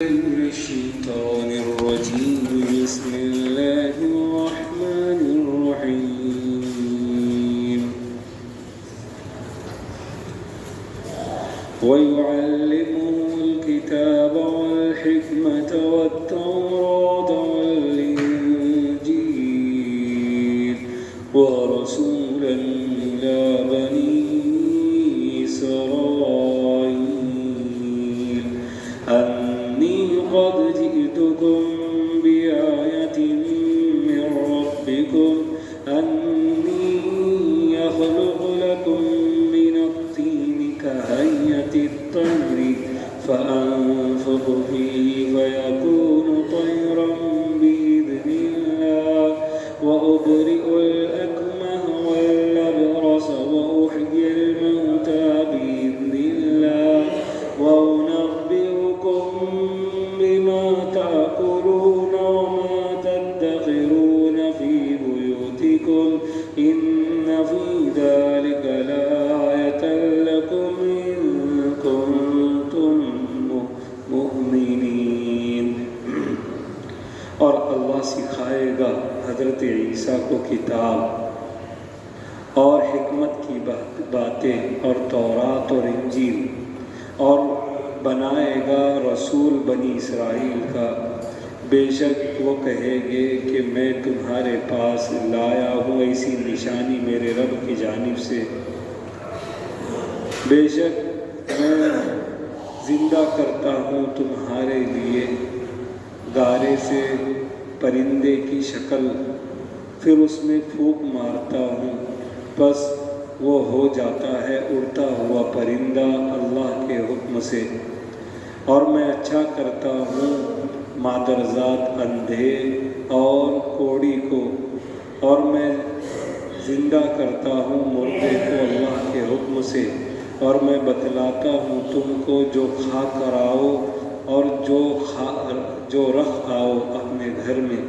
الشيطان الرجيم بسم الله الرحمن الرحيم ويعلمه الكتاب والحكمة والتوراة والإنجيل ورسولا إلى بني إسرائيل أني قد جئتكم بآية من ربكم أني يخلق لكم من الطين كهيئة الطير فأنفخ فيه فيكون طيرا بإذن الله وأبرئ الأكمه والأبرص وأحيي الموتى بإذن الله وأنبئكم بما تأكلون وما تدخرون في بيوتكم إن في ذلك لآية لكم إن كنتم مؤمنين۔ اور اللہ سکھائے گا حضرت عیسیٰ کو کتاب اور حکمت کی باتیں اور تورات اور انجیل، اور بنائے گا رسول بنی اسرائیل کا۔ بے شک وہ کہے گے کہ میں تمہارے پاس لایا ہوں ایسی نشانی میرے رب کی جانب سے، بے شک میں زندہ کرتا ہوں تمہارے لیے گارے سے پرندے کی شکل، پھر اس میں پھونک مارتا ہوں، بس وہ ہو جاتا ہے اڑتا ہوا پرندہ اللہ کے حکم سے۔ اور میں اچھا کرتا ہوں مادرزاد اندھے اور کوڑی کو، اور میں زندہ کرتا ہوں مردے کو اللہ کے حکم سے، اور میں بتلاتا ہوں تم کو جو کھا کر آؤ اور جو رکھ آؤ اپنے گھر میں،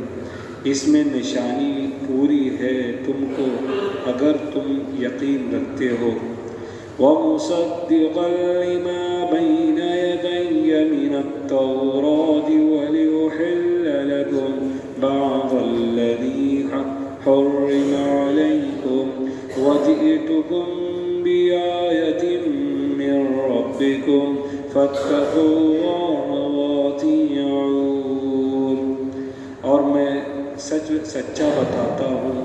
اس میں نشانی پوری ہے تم کو اگر تم یقین رکھتے ہو۔ وَمُصَدِّقًا لِمَا بَيْنَ يَدَيَّ مِنَ التَّوْرَاةِ وَلِأُحِلَّ لَكُمْ بَعْضَ الَّذِي حُرِّمَ عَلَيْكُمْ وَجِئْتُكُمْ بِآيَةٍ مِّن رَّبِّكُمْ فَاتَّقُوا اللَّهَ وَأَطِيعُونِ۔ اور میں سچا بتاتا ہوں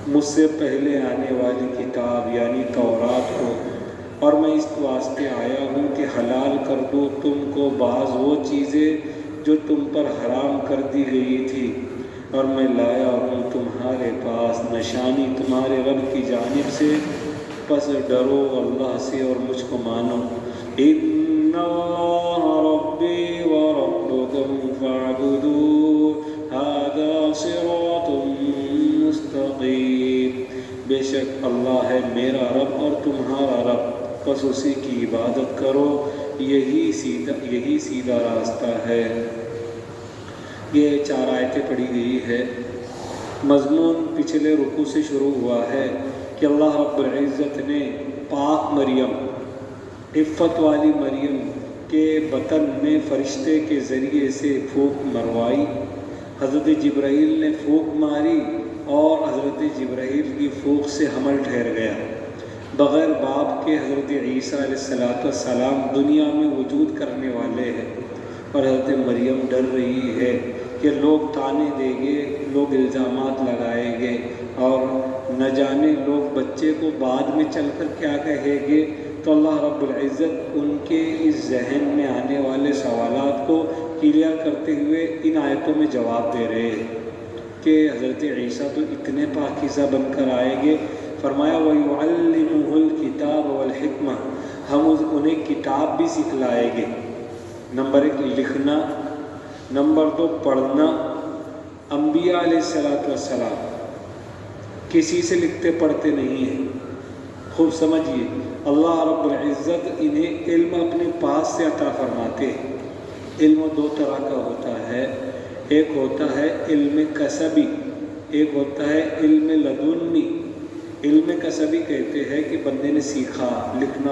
مجھ سے پہلے آنے والی کتاب یعنی تورات کو، اور میں اس واسطے آیا ہوں کہ حلال کر دوں تم کو بعض وہ چیزیں جو تم پر حرام کر دی گئی تھی، اور میں لایا ہوں تمہارے پاس نشانی تمہارے رب کی جانب سے، پس ڈرو اللہ سے اور مجھ کو مانو۔ ان اللہ ربی وربکم فاعبدوہ ھذا صراط مستقیم۔ بے شک اللہ ہے میرا رب اور تمہارا رب، بس اسی کی عبادت کرو، یہی سیدھا راستہ ہے۔ یہ 4 آیتیں پڑھی گئی ہے۔ مضمون پچھلے رکوع سے شروع ہوا ہے کہ اللہ رب العزت نے پاک مریم، عفت والی مریم کے بطن میں فرشتے کے ذریعے سے پھونک مروائی۔ حضرت جبرائیل نے پھونک ماری اور حضرت جبرائیل کی پھونک سے حمل ٹھہر گیا۔ بغیر باپ کے حضرت عیسیٰ علیہ السلام دنیا میں وجود کرنے والے ہیں، اور حضرت مریم ڈر رہی ہے کہ لوگ طعنے دیں گے، لوگ الزامات لگائیں گے، اور نہ جانے لوگ بچے کو بعد میں چل کر کیا کہیں گے۔ تو اللہ رب العزت ان کے اس ذہن میں آنے والے سوالات کو کلیئر کرتے ہوئے ان آیتوں میں جواب دے رہے ہیں کہ حضرت عیسیٰ تو اتنے پاکیزہ بن کر آئیں گے۔ فرمایا وَيُعَلِّمُهُ الْكِتَابَ وَالْحِكْمَةَ، ہم انہیں کتاب بھی سکھلائیں گے۔ نمبر 1 لکھنا، نمبر 2 پڑھنا۔ انبیاء علیہ السلام کسی سے لکھتے پڑھتے نہیں ہیں۔ خوب سمجھیے، اللہ رب العزت انہیں علم اپنے پاس سے عطا فرماتے ہیں۔ علم 2 طرح کا ہوتا ہے، ایک ہوتا ہے علم کسبی، ایک ہوتا ہے علم لدنی۔ علم کسبی کہتے ہیں کہ بندے نے سیکھا، لکھا،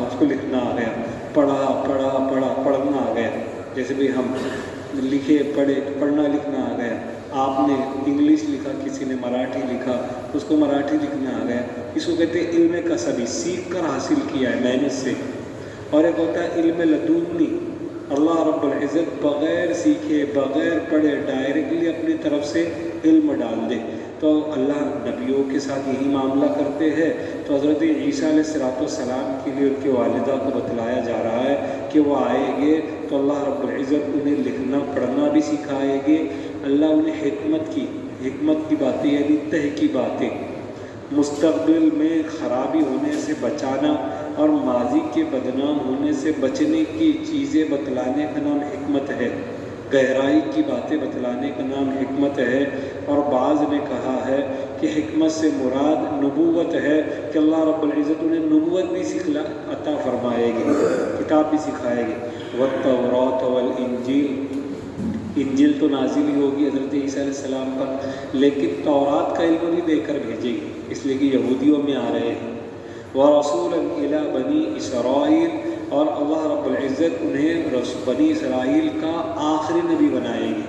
اس کو لکھنا آ گیا، پڑھنا آ گیا، جیسے بھی ہم لکھے پڑھے، پڑھنا لکھنا آ گیا، آپ نے انگلش لکھا، کسی نے مراٹھی لکھا، اس کو مراٹھی لکھنا آ گیا، اس کو کہتے ہیں علم کسبی، سیکھ کر حاصل کیا ہے محنت سے۔ اور ایک ہوتا ہے علم لدنی، اللہ رب العزت بغیر سیکھے بغیر پڑھے ڈائریکٹلی اپنی طرف سے علم ڈال دے۔ تو اللہ نبیوں کے ساتھ یہی معاملہ کرتے ہیں۔ تو حضرت عیسیٰ علیہ السلام کے لیے ان کی والدہ کو بتلایا جا رہا ہے کہ وہ آئیں گے تو اللہ رب العزت انہیں لکھنا پڑھنا بھی سکھائیں گے۔ اللہ انہیں حکمت کی باتیں یعنی تہ کی باتیں، مستقبل میں خرابی ہونے سے بچانا اور ماضی کے بدنام ہونے سے بچنے کی چیزیں بتلانے کا نام حکمت ہے، گہرائی کی باتیں بتلانے کا نام حکمت ہے۔ اور بعض نے کہا ہے کہ حکمت سے مراد نبوت ہے کہ اللہ رب العزت انہیں نبوت بھی عطا فرمائے گی، کتاب بھی سکھائے گی۔ والتوراۃ والانجیل، انجیل تو نازل ہی ہوگی حضرت عیسیٰ علیہ السلام پر، لیکن تورات کا علم بھی دے کر بھیجے گی، اس لیے کہ یہودیوں میں آ رہے ہیں۔ وَرَسُولًا إِلَىٰ بَنِي إِسْرَائِيلَ، اور اللہ رب العزت انہیں بنی اسرائیل کا آخری نبی بنائے گی۔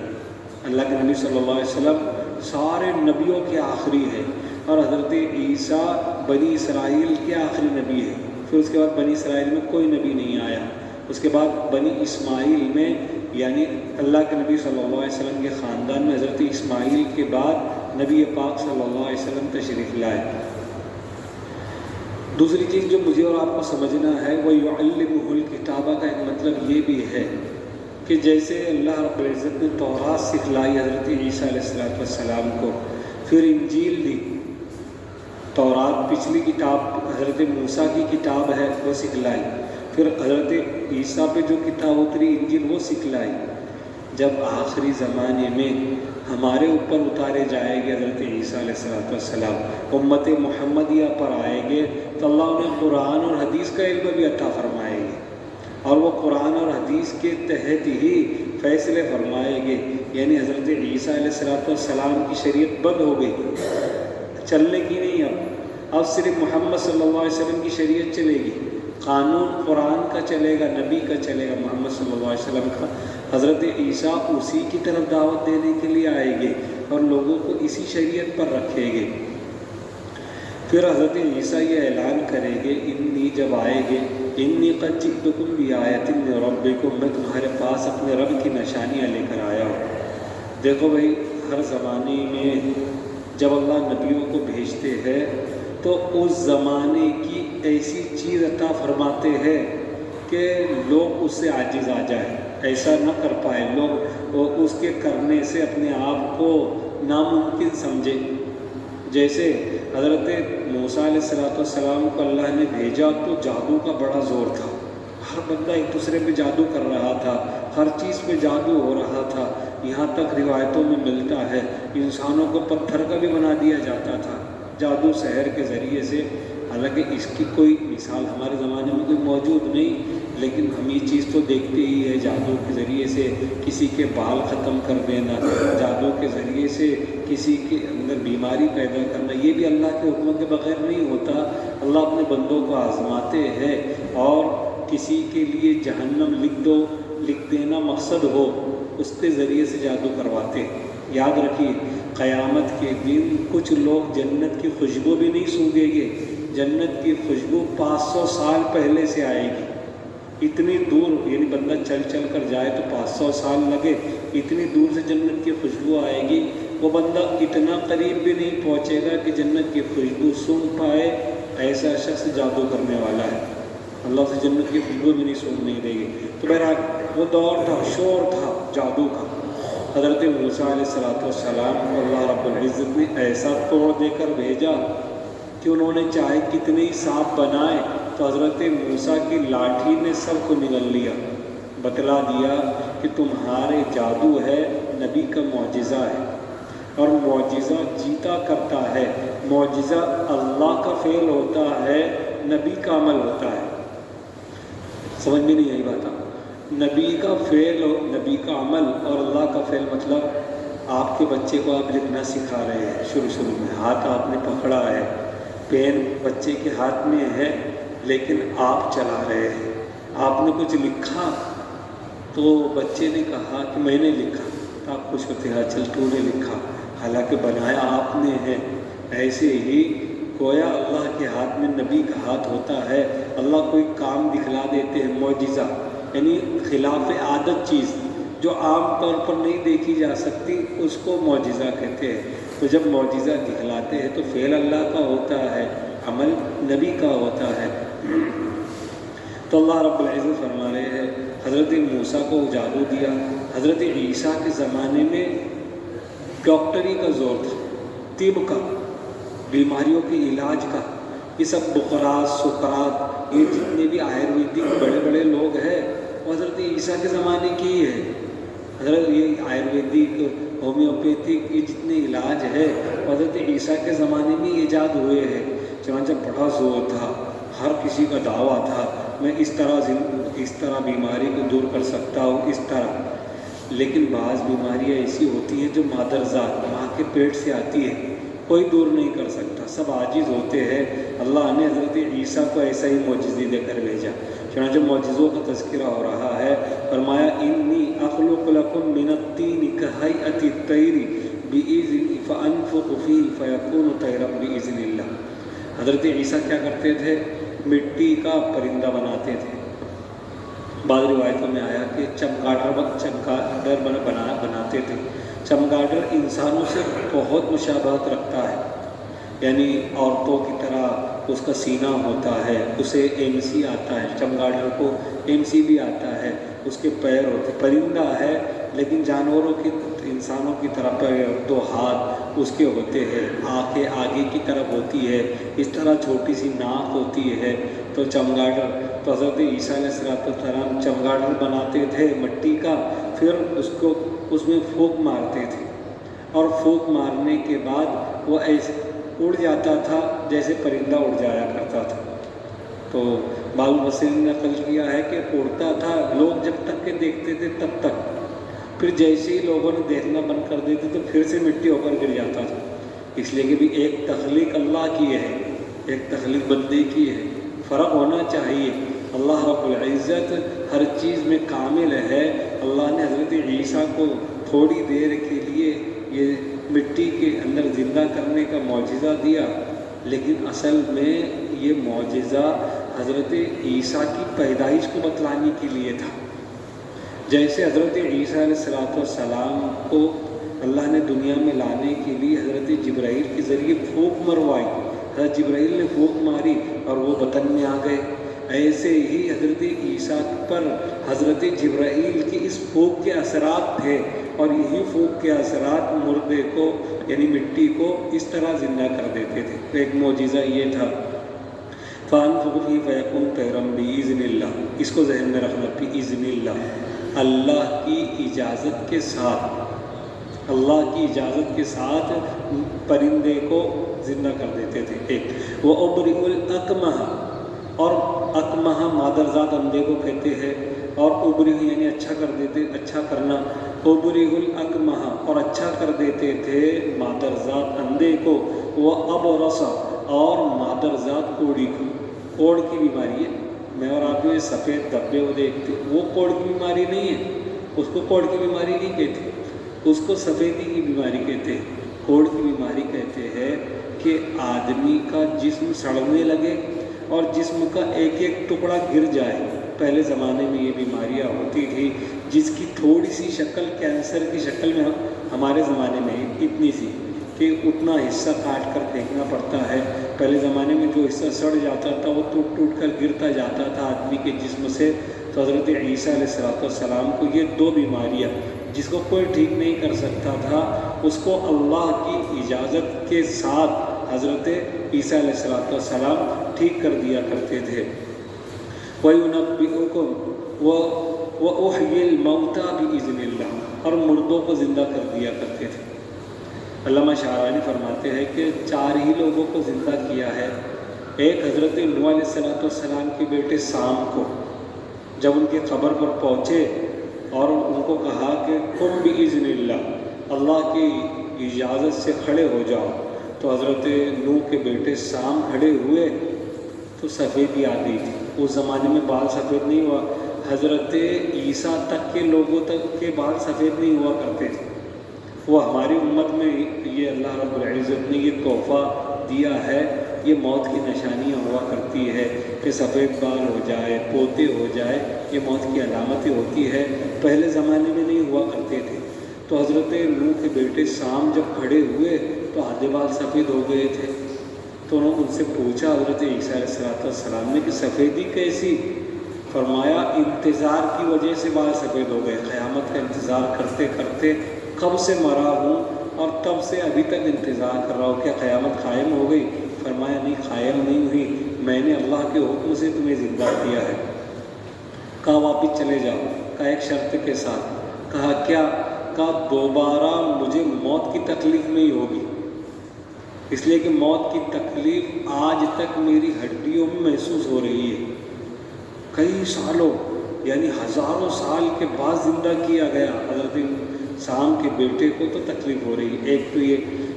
اللہ کے نبی صلی اللہ علیہ وسلم سارے نبیوں کے آخری ہے، اور حضرت عیسیٰ بنی اسرائیل کے آخری نبی ہے۔ پھر اس کے بعد بنی اسرائیل میں کوئی نبی نہیں آیا۔ اس کے بعد بنی اسماعیل میں، یعنی اللہ کے نبی صلی اللہ علیہ وسلم کے خاندان میں حضرت اسماعیل کے بعد نبی پاک صلی اللہ علیہ وسلم تشریف لائے۔ دوسری چیز جو مجھے اور آپ کو سمجھنا ہے وہ یعلمہ الکتابہ کا ایک مطلب یہ بھی ہے کہ جیسے اللہ رب العزت نے تورات سکھلائی حضرت عیسیٰ علیہ السلام کو، پھر انجیل دی، تورات پچھلی کتاب حضرت موسیٰ کی کتاب ہے وہ سکھلائی، پھر حضرت عیسیٰ پہ جو کتاب اتری انجیل وہ سکھلائی۔ جب آخری زمانے میں ہمارے اوپر اتارے جائیں گے حضرت عیسیٰ علیہ السلام، امت محمدیہ پر آئیں گے تو اللہ انہیں قرآن اور حدیث کا علم بھی عطا فرمائے گے، اور وہ قرآن اور حدیث کے تحت ہی فیصلے فرمائیں گے۔ یعنی حضرت عیسیٰ علیہ السلام کی شریعت بند ہو گئی، چلنے کی نہیں، اب صرف محمد صلی اللہ علیہ وسلم کی شریعت چلے گی، قانون قرآن کا چلے گا، نبی کا چلے گا، محمد صلی اللہ علیہ وسلم کا۔ حضرت عیسیٰ اسی کی طرف دعوت دینے کے لیے آئیں گے اور لوگوں کو اسی شریعت پر رکھیں گے۔ پھر حضرت عیسیٰ یہ اعلان کریں گے، انی جب آئیں گے، انی قد جئتکم بآیۃ من ربکم، میں تمہارے پاس اپنے رب کی نشانیاں لے کر آیا ہوں۔ دیکھو بھائی، ہر زمانے میں جب اللہ نبیوں کو بھیجتے ہیں تو اس زمانے کی ایسی چیز عطا فرماتے ہیں کہ لوگ اس سے عاجز آ جائیں، ایسا نہ کر پائے، لوگ اس کے کرنے سے اپنے آپ کو ناممکن سمجھے۔ جیسے حضرت موسیٰ علیہ السلام کو اللہ نے بھیجا تو جادو کا بڑا زور تھا، ہر بندہ ایک دوسرے پہ جادو کر رہا تھا، ہر چیز پہ جادو ہو رہا تھا، یہاں تک روایتوں میں ملتا ہے انسانوں کو پتھر کا بھی بنا دیا جاتا تھا جادو سحر کے ذریعے سے۔ حالانکہ اس کی کوئی مثال ہمارے زمانے میں کوئی موجود نہیں، لیکن ہم یہ چیز تو دیکھتے ہی ہے، جادو کے ذریعے سے کسی کے بال ختم کر دینا، جادو کے ذریعے سے کسی کے اندر بیماری پیدا کرنا، یہ بھی اللہ کے حکم کے بغیر نہیں ہوتا۔ اللہ اپنے بندوں کو آزماتے ہیں، اور کسی کے لیے جہنم لکھ دینا مقصد ہو، اس کے ذریعے سے جادو کرواتے ہیں۔ یاد رکھیے، قیامت کے دن کچھ لوگ جنت کی خوشبو بھی نہیں سونگھیں گے، جنت کی خوشبو 500 سال پہلے سے آئے گی، اتنی دور، یعنی بندہ چل کر جائے تو 500 سال لگے، اتنی دور سے جنت کی خوشبو آئے گی، وہ بندہ اتنا قریب بھی نہیں پہنچے گا کہ جنت کی خوشبو سونگھ پائے، ایسا شخص جادو کرنے والا ہے، اللہ سے جنت کی خوشبو بھی نہیں سونگھنے دے گی۔ تو بہرحال وہ دور تھا، شور تھا جادو کا۔ حضرت موسیٰ علیہ السلام کو اللہ رب العزت نے ایسا توڑ دے کر بھیجا کہ انہوں نے چاہے کتنے ہی سانپ بنائے تو حضرت موسیٰ کی لاٹھی نے سب کو نگل لیا، بتلا دیا کہ تمہارے جادو ہے، نبی کا معجزہ ہے، اور معجزہ جیتا کرتا ہے، معجزہ اللہ کا فعل ہوتا ہے، نبی کا عمل ہوتا ہے۔ سمجھ میں نہیں آئی بات؟ نبی کا فعل، نبی کا عمل اور اللہ کا فعل، مطلب آپ کے بچے کو آپ لکھنا سکھا رہے ہیں، شروع میں ہاتھ آپ نے پکڑا ہے، پین بچے کے ہاتھ میں ہے، لیکن آپ چلا رہے ہیں، آپ نے کچھ لکھا؟ تو بچے نے کہا کہ میں نے لکھا۔ تو آپ خوش ہوتے ہیں، چل تو نے لکھا، حالانکہ بنایا آپ نے ہے۔ ایسے ہی گویا اللہ کے ہاتھ میں نبی کا ہاتھ ہوتا ہے۔ اللہ کوئی کام دکھلا دیتے ہیں، معجزہ، یعنی خلاف عادت چیز جو عام طور پر نہیں دیکھی جا سکتی، اس کو معجزہ کہتے ہیں۔ تو جب معجزہ دکھلاتے ہیں تو فعل اللہ کا ہوتا ہے، عمل نبی کا ہوتا ہے۔ تو اللہ رب العزت فرما رہے ہیں حضرت موسیٰ کو جادو دیا۔ حضرت عیسیٰ کے زمانے میں ڈاکٹری کا زور تھا، طب کا، بیماریوں کے علاج کا۔ یہ سب بقرات، سقراط، یہ جتنے بھی آیورویدک بڑے بڑے لوگ ہیں وہ حضرت عیسیٰ کے زمانے کی ہی ہے۔ حضرت یہ آیورویدک، ہومیوپیتھک، یہ جتنے علاج ہے وہ حضرت عیسیٰ کے زمانے میں ایجاد ہوئے ہیں۔ چنانچہ بڑا زور تھا، ہر کسی کا دعویٰ تھا میں اس طرح بیماری کو دور کر سکتا ہوں، اس طرح۔ لیکن بعض بیماریاں ایسی ہوتی ہیں جو مادرزاد، ماں کے پیٹ سے آتی ہے، کوئی دور نہیں کر سکتا، سب عاجز ہوتے ہیں۔ اللہ نے حضرت عیسیٰ کو ایسا ہی معجزے دے کر بھیجا۔ چنانچہ معجزوں کا تذکرہ ہو رہا ہے۔ فرمایا انی اخلق لکم من الطین کہیئۃ الطیر بإذن فانفخ فیہ فیکون طیرا بإذن اللہ۔ حضرت عیسیٰ کیا کرتے تھے؟ مٹی کا پرندہ بناتے تھے۔ بعض روایتوں میں آیا کہ چمگادڑ بناتے تھے۔ چمگادڑ انسانوں سے بہت مشابہت رکھتا ہے، یعنی عورتوں کی طرح اس کا سینہ ہوتا ہے، اسے ایم سی آتا ہے، چمگادڑ کو ایم سی بھی آتا ہے، اس کے پیر ہوتے، پرندہ ہے لیکن جانوروں کی، انسانوں کی طرح پیر، دو ہاتھ اس کے ہوتے ہیں، آنکھیں آگے کی طرف ہوتی ہے، اس طرح چھوٹی سی ناک ہوتی ہے۔ تو چمگادڑ، تو حضرت عیسیٰ علیہ السلام چمگادڑ بناتے تھے مٹی کا، پھر اس میں پھونک مارتے تھے، اور پھونک مارنے کے بعد وہ ایسے اڑ جاتا تھا جیسے پرندہ اڑ جایا کرتا تھا۔ تو بعض مفسرین نے نقل کیا ہے کہ اڑتا تھا، لوگ جب تک کہ دیکھتے تھے تب تک، پھر جیسے ہی لوگوں نے دیکھنا بند کر دیتے تو پھر سے مٹی ہو کر گر جاتا تھا۔ اس لیے کہ بھی ایک تخلیق اللہ کی ہے، ایک تخلیق بندے کی ہے، فرق ہونا چاہیے۔ اللہ رب العزت ہر چیز میں کامل ہے۔ اللہ نے حضرت عیسیٰ کو تھوڑی دیر کے لیے یہ مٹی کے اندر زندہ کرنے کا معجزہ دیا، لیکن اصل میں یہ معجزہ حضرت عیسیٰ کی پیدائش کو بتلانے کے لیے تھا۔ جیسے حضرت عیسیٰ علیہ السلام کو اللہ نے دنیا میں لانے کے لیے حضرت جبرائیل کے ذریعے پھونک مروائی، حضرت جبرائیل نے پھونک ماری اور وہ بطن میں آ گئے، ایسے ہی حضرت عیسیٰ پر حضرت جبرائیل کی اس پھونک کے اثرات تھے، اور یہی پھونک کے اثرات مردے کو یعنی مٹی کو اس طرح زندہ کر دیتے تھے۔ ایک معجزہ یہ تھا، فَأَنفُخُ فِيهِ فَيَكُونُ طَيْرًا بِإِذْنِ اللَّهِ۔ اس کو ذہن میں رکھنا، بِإِذْنِ اللَّهِ، اللہ کی اجازت کے ساتھ، اللہ کی اجازت کے ساتھ پرندے کو زندہ کر دیتے تھے۔ ایک وَأُبْرِئُ الْأَكْمَحَ، اور اکمہ مادرزاد اندھے کو کہتے ہیں، اور ابرئ یعنی اچھا کر دیتے، اچھا کرنا، ابرئ الاکمہ، اور اچھا کر دیتے تھے مادرزاد اندھے کو، وَأَبْرَصَ، اور مادرزاد کوڑی کو۔ کوڑ کی بیماری ہے، میں اور آپ جو سفید دھبے وہ دیکھتے، وہ کوڑ کی بیماری نہیں ہے، اس کو کوڑ کی بیماری نہیں کہتے، اس کو سفیدی کی بیماری کہتے ہیں۔ کوڑ کی بیماری کہتے ہیں کہ آدمی کا جسم سڑنے لگے اور جسم کا ایک ایک ٹکڑا گر جائے۔ پہلے زمانے میں یہ بیماریاں ہوتی تھی، جس کی تھوڑی سی شکل کینسر کی شکل میں ہمارے زمانے میں اتنی سی کہ اتنا حصہ کاٹ کر پھینکنا پڑتا ہے۔ پہلے زمانے میں جو حصہ سڑ جاتا تھا وہ ٹوٹ ٹوٹ کر گرتا جاتا تھا آدمی کے جسم سے۔ تو حضرت عیسیٰ علیہ السلام کو یہ دو بیماریاں جس کو کوئی ٹھیک نہیں کر سکتا تھا، اس کو اللہ کی اجازت کے ساتھ حضرت عیسیٰ علیہ السلام ٹھیک کر دیا کرتے تھے۔ وَيُنَبِّئُكُمْ وَأُحْيِي الْمَوْتَى بِإِذْنِ اللَّهِ، اور مردوں کو زندہ کر دیا کرتے تھے۔ علامہ شعرانی فرماتے ہیں کہ 4 ہی لوگوں کو زندہ کیا ہے۔ ایک حضرت نوح علیہ السلام کے بیٹے سام کو، جب ان کی قبر پر پہنچے اور ان کو کہا کہ قم بِإِذْنِ اللَّهِ، اللہ کی اجازت سے کھڑے ہو جاؤ، تو حضرت نوح کے بیٹے سام کھڑے ہوئے تو سفیدی آ گئی تھی، اس زمانے میں بال سفید نہیں ہوا، حضرت عیسیٰ تک کے لوگوں تک کے بال سفید نہیں ہوا کرتے تھے۔ وہ ہماری امت میں یہ اللہ رب العزت نے یہ تحفہ دیا ہے، یہ موت کی نشانیاں ہوا کرتی ہے کہ سفید بال ہو جائے، پوتے ہو جائے، یہ موت کی علامتیں ہوتی ہے، پہلے زمانے میں نہیں ہوا کرتے تھے۔ تو حضرت نوح کے بیٹے سام جب کھڑے ہوئے تو آدھے بال سفید ہو گئے تھے، تو انہوں نے ان سے پوچھا حضرت عیسیٰ علیہ السلام نے کہ سفیدی کیسی؟ فرمایا انتظار کی وجہ سے بال سفید ہو گئے، قیامت کا انتظار کرتے کرتے کب سے مرا ہوں اور تب سے ابھی تک انتظار کر رہا ہوں، کیا قیامت قائم ہو گئی؟ فرمایا نہیں، قائم نہیں ہوئی، میں نے اللہ کے حکم سے تمہیں زندہ کیا ہے۔ کہا واپس چلے جاؤ، کہا ایک شرط کے ساتھ۔ کہا کیا؟ کہا دوبارہ مجھے موت کی تکلیف نہیں ہوگی، اس لیے کہ موت کی تکلیف آج تک میری ہڈیوں میں محسوس ہو رہی ہے، کئی سالوں یعنی ہزاروں سال کے بعد زندہ کیا گیا حضرت سام کے بیٹے کو، تو تکلیف ہو رہی ہے۔ ایک تو یہ،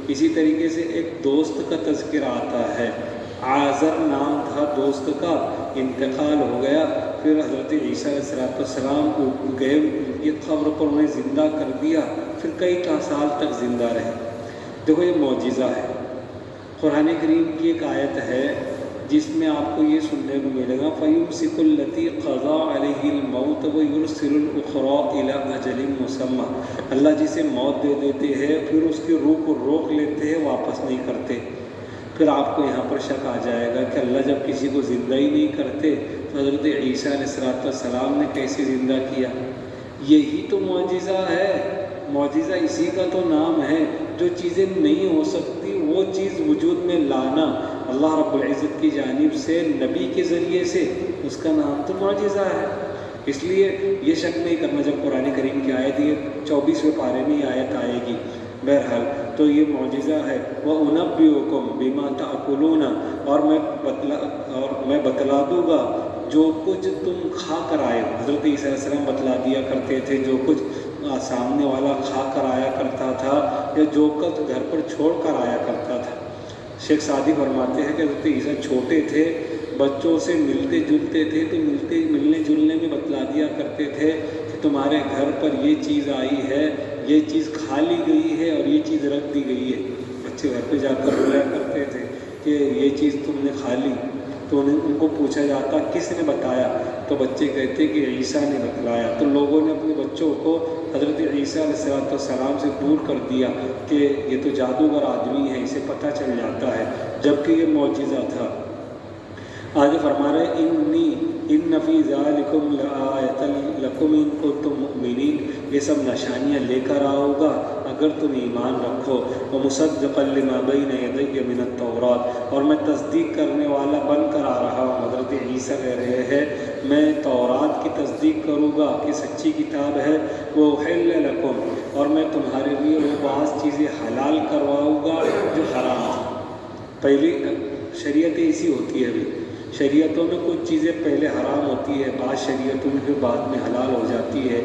اسی طریقے سے ایک دوست کا تذکرہ آتا ہے، آزر نام تھا دوست کا، انتقال ہو گیا، پھر حضرت عیسیٰ علیہ السلام گئے یہ قبر پر، انہیں زندہ کر دیا، پھر کئی سال تک زندہ رہے۔ دیکھو یہ معجزہ ہے، قرآن کریم کی ایک آیت ہے جس میں آپ کو یہ سننے کو ملے گا فَيُمْسِكُ الَّتِي قَضَى عَلَيْهِ الْمَوْتَ وَيُرْسِلُ الْأُخْرَىٰ إِلَىٰ أَجَلٍ مُّسَمًّى۔ اللہ جسے موت دے دیتے ہیں پھر اس کی روح کو روک لیتے ہیں، واپس نہیں کرتے۔ پھر آپ کو یہاں پر شک آ جائے گا کہ اللہ جب کسی کو زندہ ہی نہیں کرتے تو حضرت عیسیٰ علیہ السلام نے کیسے زندہ کیا؟ یہی تو معجزہ ہے، معجزہ اسی کا تو نام ہے، جو چیزیں نہیں ہو سکتی وہ چیز وجود میں لانا اللہ رب العزت کی جانب سے نبی کے ذریعے سے، اس کا نام تو معجزہ ہے۔ اس لیے یہ شک نہیں کرنا، جب قرآن کریم کی آیت یہ 24ویں پارے میں آیت آئے گی، بہرحال تو یہ معجزہ ہے۔ وَأُنَبِّئُكُم بِمَا تَأْكُلُونَ، اور میں بتلا دوں گا جو کچھ تم کھا کر آئے ہو۔ حضرت عیسیٰ علیہ السلام بتلا دیا کرتے تھے جو کچھ سامنے والا کھا کر آیا کرتا تھا یا جو کچھ گھر پر چھوڑ کر آیا کرتا تھا۔ شیخ سعدی فرماتے ہیں کہ حضرت عیسیٰ چھوٹے تھے، بچوں سے ملتے جلتے تھے تو ملنے جلنے میں بتلا دیا کرتے تھے کہ تمہارے گھر پر یہ چیز آئی ہے، یہ چیز کھا لی گئی ہے اور یہ چیز رکھ دی گئی ہے۔ بچے گھر پہ جا کر بلایا کرتے تھے کہ یہ چیز تم نے کھا لی، تو ان کو پوچھا جاتا کس نے بتایا، تو بچے کہتے کہ عیسیٰ نے بتلایا۔ تو لوگوں نے اپنے بچوں کو حضرت عیسیٰ علیہ السلام سے دور کر دیا کہ یہ تو جادوگر آدمی ہے، اسے پتہ چل جاتا ہے، جبکہ یہ معجزہ تھا۔ آگے فرما رہے ان فی ذالکم لآیۃ لکم ان کنتم مؤمنین، یہ سب نشانیاں لے کر آؤ گا اگر تم ایمان رکھو۔ ومصدقا لما بین یدی من التوراۃ، اور میں تصدیق کرنے والا بن کر آ رہا ہوں۔ حضرت عیسیٰ کہہ رہے ہیں میں تورات کی تصدیق کروں گا کہ سچی کتاب ہے، وأحل لکم، اور میں تمہارے لیے وہ بعض چیزیں حلال کرواؤں گا جو حرام تھی۔ پہلی شریعت ایسی ہوتی ہے، ابھی شریعتوں میں کچھ چیزیں پہلے حرام ہوتی ہے، بعض شریعتوں میں پھر بعد میں حلال ہو جاتی ہے۔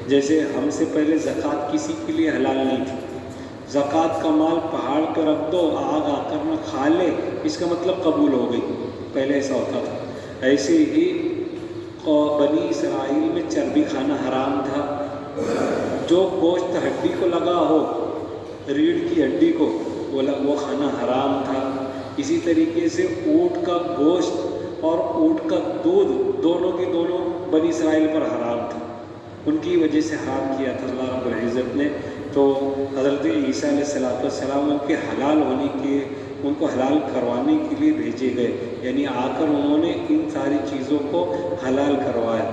جیسے ہم سے پہلے زکوٰۃ کسی کے لیے حلال نہیں تھی، زکوٰۃ کا مال پہاڑ پہ رکھ دو، آگ آ کر نہ کھا لے، اس کا مطلب قبول ہو گئی، پہلے ایسا ہوتا تھا۔ ایسے ہی بنی اسرائیل میں چربی کھانا حرام تھا، جو گوشت ہڈی کو لگا ہو، ریڑھ کی ہڈی کو، وہ کھانا حرام تھا۔ اسی طریقے سے اونٹ کا گوشت اور اونٹ کا دودھ دونوں کے دونوں بنی اسرائیل پر حرام تھا، ان کی وجہ سے حرام کیا تھا اللہ رب العزت نے۔ تو حضرت عیسیٰ علیہ السلام ان کے حلال ہونے کے، ان کو حلال کروانے کے لیے بھیجے گئے، یعنی آ کر انہوں نے ان ساری چیزوں کو حلال کروایا۔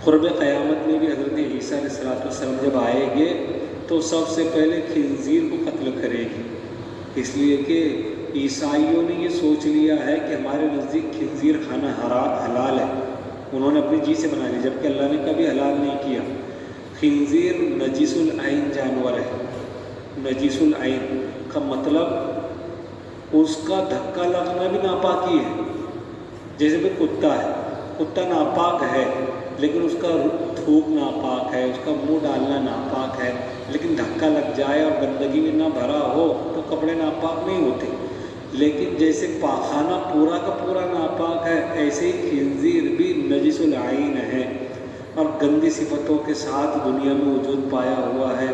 قرب قیامت میں بھی حضرت عیسیٰ علیہ السلام جب آئے گے تو سب سے پہلے خنزیر کو قتل کرے گی، اس لیے کہ عیسائیوں نے یہ سوچ لیا ہے کہ ہمارے نزدیک خنزیر کھانا حلال ہے، انہوں نے اپنی جی سے بنا لی، جبکہ اللہ نے کبھی حلال نہیں کیا۔ خنزیر نجیس العین جانور ہے، نجیس العین کا مطلب اس کا دھکا لگنا بھی ناپاکی ہے، جیسے کہ کتا ہے، کتا ناپاک ہے لیکن اس کا تھوک ناپاک ہے، اس کا منہ ڈالنا ناپاک ہے، لیکن دھکا لگ جائے اور گندگی میں نہ بھرا ہو تو کپڑے ناپاک نہیں ہوتے۔ لیکن جیسے پاخانہ پورا کا پورا ناپاک ہے، ایسے ہی خنزیر بھی نجس العین ہے اور گندی صفتوں کے ساتھ دنیا میں وجود پایا ہوا ہے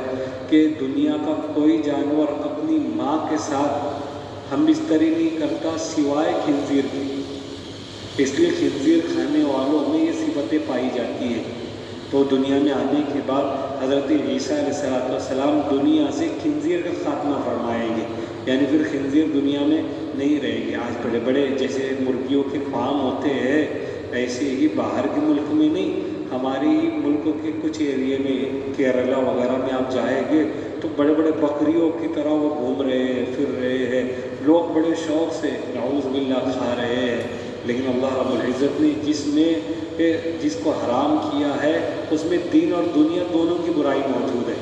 کہ دنیا کا کوئی جانور اپنی ماں کے ساتھ ہم بستری نہیں کرتا سوائے خنزیر کی، اس لیے خنزیر کھانے والوں میں یہ صفتیں پائی جاتی ہیں۔ تو دنیا میں آنے کے بعد حضرت عیسیٰ علیہ السلام دنیا سے خنزیر کا خاتمہ فرمائیں گے، یعنی پھر خنزیر دنیا میں نہیں رہے گی۔ آج بڑے بڑے جیسے مرغیوں کے فارم ہوتے ہیں، ایسے ہی باہر کے ملک میں نہیں، ہمارے ہی ملک کے کچھ ایریے میں کیرلا وغیرہ میں آپ جائیں گے تو بڑے بڑے بکریوں کی طرح وہ گھوم رہے ہیں، پھر رہے ہیں، لوگ بڑے شوق سے نعوذ باللہ کھا رہے ہیں۔ لیکن اللہ رب العزت نے جس کو حرام کیا ہے اس میں دین اور دنیا دونوں کی برائی موجود ہے،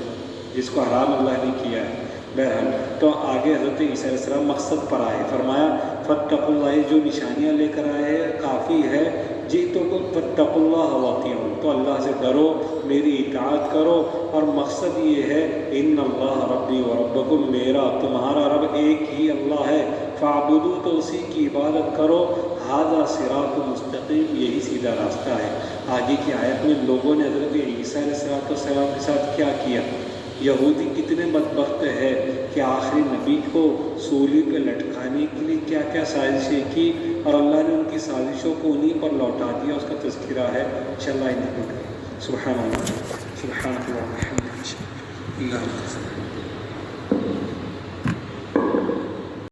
جس کو حرام اللہ نے کیا ہے۔ بہرحال تو آگے حضرت عیسیٰ علیہ السلام مقصد پر آئے، فرمایا فاتقوا اللہ، جو نشانیاں لے کر آئے ہیں کافی ہے، جئتکم فاتقوا اللہ واطیعون، تو اللہ سے ڈرو، میری اطاعت کرو، اور مقصد یہ ہے ان اللہ ربی و ربکم، میرا تمہارا رب ایک ہی اللہ ہے، فاعبدوا، تو اسی کی عبادت کرو، ھذا صراط مستقیم، یہی سیدھا راستہ ہے۔ آگے کی آیت میں لوگوں نے حضرت عیسیٰ علیہ السلام کے ساتھ کیا کیا؟ یہودی کتنے بدبخت ہے کہ آخری نبی کو سولی پہ لٹکانے کے لیے کیا کیا سازشیں کی، اور اللہ نے ان کی سازشوں کو انہیں پر لوٹا دیا، اس کا تذکرہ ہے انشاءاللہ۔ سبحان اللہ، سبحان اللہ، الحمد للہ۔